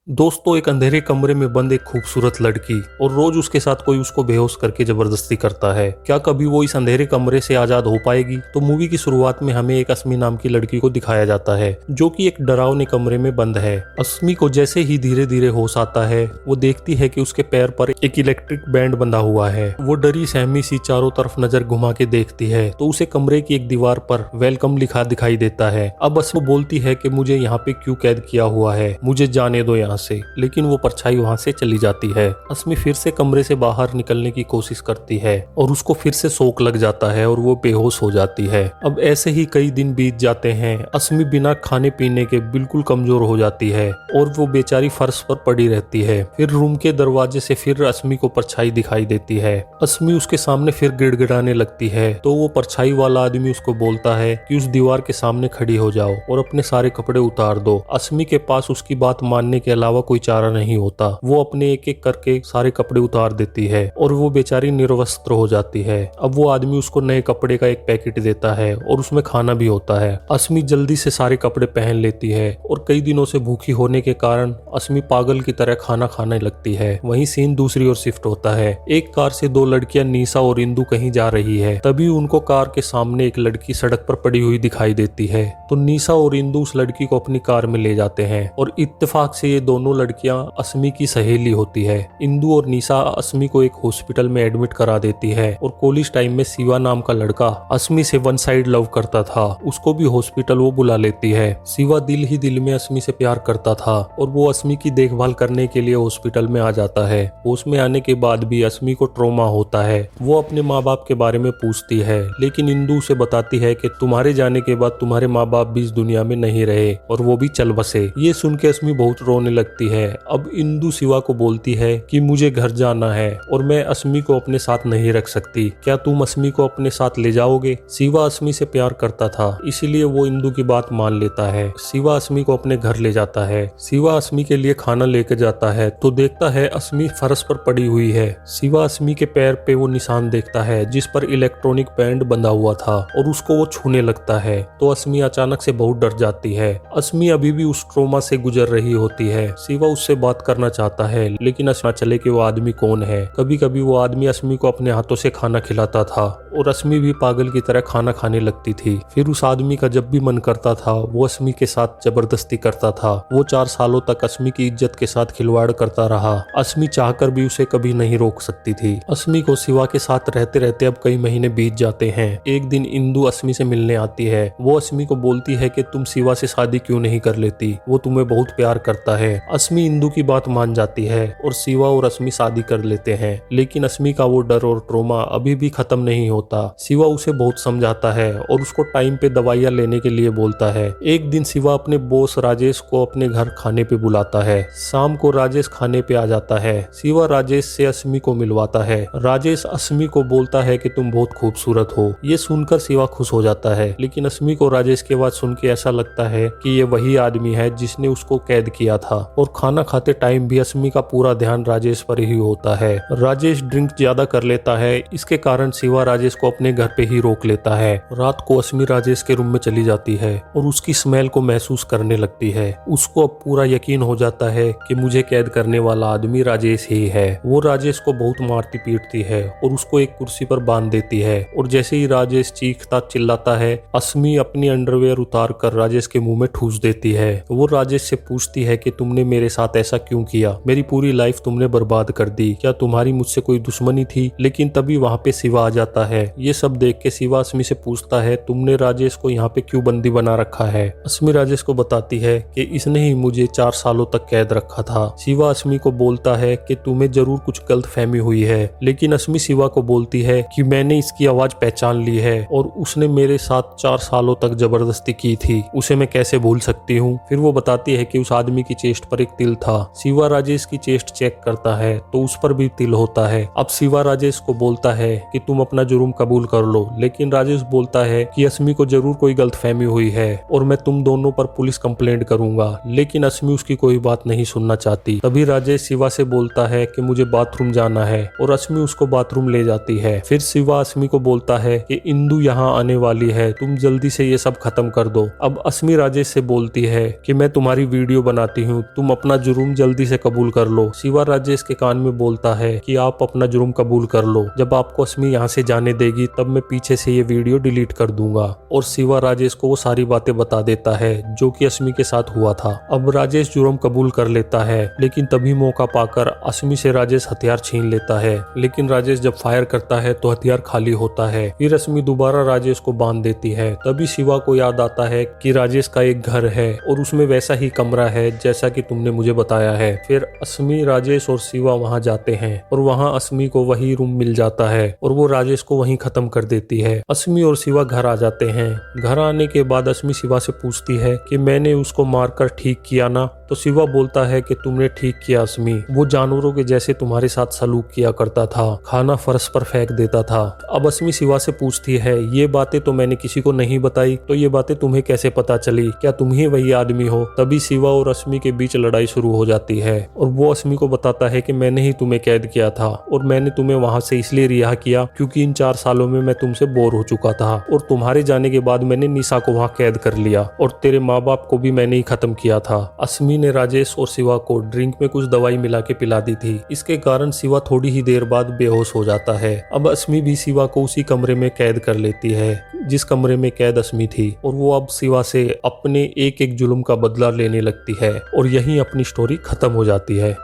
दोस्तों, एक अंधेरे कमरे में बंद एक खूबसूरत लड़की और रोज उसके साथ कोई उसको बेहोश करके जबरदस्ती करता है। क्या कभी वो इस अंधेरे कमरे से आजाद हो पाएगी? तो मूवी की शुरुआत में हमें एक अस्मी नाम की लड़की को दिखाया जाता है जो कि एक डरावने कमरे में बंद है। अस्मी को जैसे ही धीरे धीरे होश आता है, वो देखती है कि उसके पैर पर एक इलेक्ट्रिक बैंड बंधा हुआ है। वो डरी सहमी सी चारों तरफ नजर घुमा के देखती है तो उसे कमरे की एक दीवार पर वेलकम लिखा दिखाई देता है। अब अस्मी बोलती है कि मुझे यहाँ पे क्यों कैद किया हुआ है, मुझे जाने दो यहाँ से। लेकिन वो परछाई वहां से चली जाती है। अस्मी फिर से कमरे से बाहर निकलने की कोशिश करती है और उसको फिर से शौक लग जाता है और वो बेहोश हो जाती है। अब ऐसे ही कई दिन बीत जाते हैं। अस्मी बिना खाने पीने के बिल्कुल कमजोर हो जाती है और वो बेचारी फर्श पर पड़ी रहती है। फिर रूम के दरवाजे से फिर अस्मी को परछाई दिखाई देती है। अस्मी उसके सामने फिर गिड़गिड़ाने लगती है तो वो परछाई वाला आदमी उसको बोलता है कि उस दीवार के सामने खड़ी हो जाओ और अपने सारे कपड़े उतार दो। अस्मी के पास उसकी बात मानने के अलावा कोई चारा नहीं होता। वो अपने एक एक करके सारे कपड़े उतार देती है और वो बेचारी निर्वस्त्र हो जाती है। अब वो आदमी उसको नए कपड़े का एक पैकेट देता है और उसमें खाना भी होता है। अस्मी जल्दी से सारे कपड़े पहन लेती है और कई दिनों से भूखी होने के कारण अस्मी पागल की तरह खाना खाने लगती है। वहीं सीन दूसरी ओर शिफ्ट होता है। एक कार से दो लड़कियां निशा और इंदु कहीं जा रही है। तभी उनको कार के सामने एक लड़की सड़क पर पड़ी हुई दिखाई देती है तो निशा और इंदु उस लड़की को अपनी कार में ले जाते हैं और इत्तेफाक से ये दोनों लड़कियां अस्मी की सहेली होती है। इंदु और निशा अस्मी को एक हॉस्पिटल में एडमिट करा देती है और कॉलेज टाइम में शिवा नाम का लड़का अस्मी से वन साइड लव करता था, उसको भी हॉस्पिटल वो बुला लेती है। शिवा दिल ही दिल में अस्मी से प्यार करता था और वो अस्मी की देखभाल करने के लिए हॉस्पिटल में आ जाता है। उसमें आने के बाद भी अस्मी को ट्रॉमा होता है। वो अपने माँ बाप के बारे में पूछती है लेकिन इंदु उसे बताती है कि तुम्हारे जाने के बाद तुम्हारे माँ बाप भी इस दुनिया में नहीं रहे और वो भी चल बसे। ये सुन के अस्मी बहुत रोने लगती है। अब इंदु शिवा को बोलती है कि मुझे घर जाना है और मैं अस्मी को अपने साथ नहीं रख सकती, क्या तुम अस्मी को अपने साथ ले जाओगे? शिवा अस्मी से प्यार करता था इसीलिए वो इंदु की बात मान लेता है। शिवा अस्मी को अपने घर ले जाता है। शिवा अस्मी के लिए खाना लेकर जाता है तो देखता है अस्मी फर्श पर पड़ी हुई है। शिवा अस्मी के पैर पे वो निशान देखता है जिस पर इलेक्ट्रॉनिक बैंड बंधा हुआ था और उसको वो छूने लगता है तो अस्मी अचानक से बहुत डर जाती है। अस्मी अभी भी उस ट्रॉमा से गुजर रही होती है। शिवा उससे बात करना चाहता है लेकिन अस्मी चले कि वो आदमी कौन है। कभी कभी वो आदमी अस्मी को अपने हाथों से खाना खिलाता था और अस्मी भी पागल की तरह खाना खाने लगती थी। फिर उस आदमी का जब भी मन करता था वो अस्मी के साथ जबरदस्ती करता था। वो 4 सालों तक अस्मी की इज्जत के साथ खिलवाड़ करता रहा। अस्मी चाहकर भी उसे कभी नहीं रोक सकती थी। अस्मी को शिवा के साथ रहते रहते अब कई महीने बीत जाते हैं। एक दिन इंदु अस्मी से मिलने आती है। वो अस्मी को बोलती है कि तुम शिवा से शादी क्यों नहीं कर लेती, वो तुम्हें बहुत प्यार करता है। अस्मी इंदु की बात मान जाती है और शिवा और अस्मी शादी कर लेते हैं। लेकिन अस्मी का वो डर और ट्रॉमा अभी भी खत्म नहीं होता। शिवा उसे बहुत समझाता है और उसको टाइम पे दवाइयां लेने के लिए बोलता है। एक दिन शिवा अपने बॉस राजेश को अपने घर खाने पे बुलाता है। शाम को राजेश खाने पे आ जाता है। शिवा राजेश से अस्मी को मिलवाता है। राजेश अस्मी को बोलता है कि तुम बहुत खूबसूरत हो। ये सुनकर शिवा खुश हो जाता है लेकिन अस्मी को राजेश के बात सुन के ऐसा लगता है कि ये वही आदमी है जिसने उसको कैद किया था। और खाना खाते टाइम भी अस्मी का पूरा ध्यान राजेश पर ही होता है। राजेश ड्रिंक ज्यादा कर लेता है, इसके कारण शिवा राजेश को अपने घर पे ही रोक लेता है। रात को अस्मी राजेश के रूम में चली जाती है और उसकी स्मेल को महसूस करने लगती है। उसको अब पूरा यकीन हो जाता है कि मुझे कैद करने वाला आदमी राजेश ही है। वो राजेश को बहुत मारती पीटती है और उसको एक कुर्सी पर बांध देती है और जैसे ही राजेश चीखता चिल्लाता है, अस्मी अपनी अंडरवेयर उतार कर राजेश के मुंह में ठूस देती है। वो राजेश से पूछती है कि तुमने मेरे साथ ऐसा क्यों किया, मेरी पूरी लाइफ तुमने बर्बाद कर दी, क्या तुम्हारी मुझसे कोई दुश्मनी थी? लेकिन तभी वहाँ पे शिवा आ जाता है। ये सब देख के शिवा अस्मी से पूछता है तुमने राजेश को यहाँ पे क्यों बंदी बना रखा है? अस्मी राजेश को बताती है कि इसने ही मुझे 4 सालों तक कैद रखा था। शिवा अस्मी को बोलता है कि तुम्हें जरूर कुछ गलतफहमी हुई है। लेकिन अस्मी शिवा को बोलती है कि मैंने इसकी आवाज पहचान ली है और उसने मेरे साथ 4 सालों तक जबरदस्ती की थी, उसे मैं कैसे भूल सकती हूँ। फिर वो बताती है कि उस आदमी की चेस्ट पर एक तिल था। शिवा राजेश की चेस्ट चेक करता है तो उस पर भी तिल होता है। अब शिवा राजेश को बोलता है कि तुम अपना जुर्म कबूल कर लो। लेकिन राजेश बोलता है कि अस्मी को जरूर कोई गलतफहमी हुई है और मैं तुम दोनों पर पुलिस कंप्लेंट करूंगा। लेकिन अस्मी उसकी कोई बात नहीं सुनना चाहती। तभी राजेश शिवा से बोलता है कि मुझे बाथरूम जाना है और अस्मी उसको बाथरूम ले जाती है। फिर शिवा अस्मी को बोलता है कि इंदु यहाँ आने वाली है, तुम जल्दी से ये सब खत्म कर दो। अब अस्मी राजेश से बोलती है कि मैं तुम्हारी वीडियो बनाती हूँ, तुम अपना जुर्म जल्दी से कबूल कर लो। शिवा राजेश के कान में बोलता है कि आप अपना जुर्म कबूल कर लो, जब आपको अस्मी यहाँ से जाने देगी तब मैं पीछे से ये वीडियो डिलीट कर दूंगा। और शिवा राजेश को वो सारी बातें बता देता है जो कि अस्मी के साथ हुआ था। अब राजेश जुर्म कबूल कर लेता है, लेकिन तभी मौका पाकर अस्मी से राजेश हथियार छीन लेता है। लेकिन राजेश जब फायर करता है तो हथियार खाली होता है। फिर अस्मी दोबारा राजेश को बांध देती है। तभी शिवा को याद आता है कि राजेश का एक घर है और उसमें वैसा ही कमरा है जैसा कि तुमने मुझे बताया है। फिर अस्मी, राजेश और शिवा वहां जाते हैं और वहां अस्मी को वही रूम मिल जाता है और वो राजेश को वहीं खत्म कर देती है। अस्मी और शिवा घर आ जाते हैं। घर आने के बाद अस्मी शिवा से पूछती है कि मैंने उसको मारकर ठीक किया ना? तो शिवा बोलता है कि तुमने ठीक किया अस्मी, वो जानवरों के जैसे तुम्हारे साथ सलूक किया करता था, खाना फर्श पर फेंक देता था। अब अस्मी शिवा से पूछती है ये बातें तो मैंने किसी को नहीं बताई, तो ये बातें तुम्हें कैसे पता चली? क्या तुम ही वही आदमी हो? तभी शिवा और अस्मी के बीच लड़ाई शुरू हो जाती है और वो अस्मी को बताता है कि मैंने ही तुम्हें कैद किया था और मैंने तुम्हें वहां से इसलिए रिहा किया क्योंकि इन 4 सालों में मैं तुमसे बोर हो चुका था और तुम्हारे जाने के बाद मैंने निशा को वहां कैद कर लिया और तेरे माँ बाप को भी मैंने ही खत्म किया था। अस्मी ने राजेश और शिवा को ड्रिंक में कुछ दवाई मिला के पिला दी थी। इसके कारण शिवा थोड़ी ही देर बाद बेहोश हो जाता है। अब अस्मी भी शिवा को उसी कमरे में कैद कर लेती है जिस कमरे में कैद अस्मी थी और वो अब शिवा से अपने एक एक जुल्म का बदला लेने लगती है और यहीं अपनी स्टोरी खत्म हो जाती है।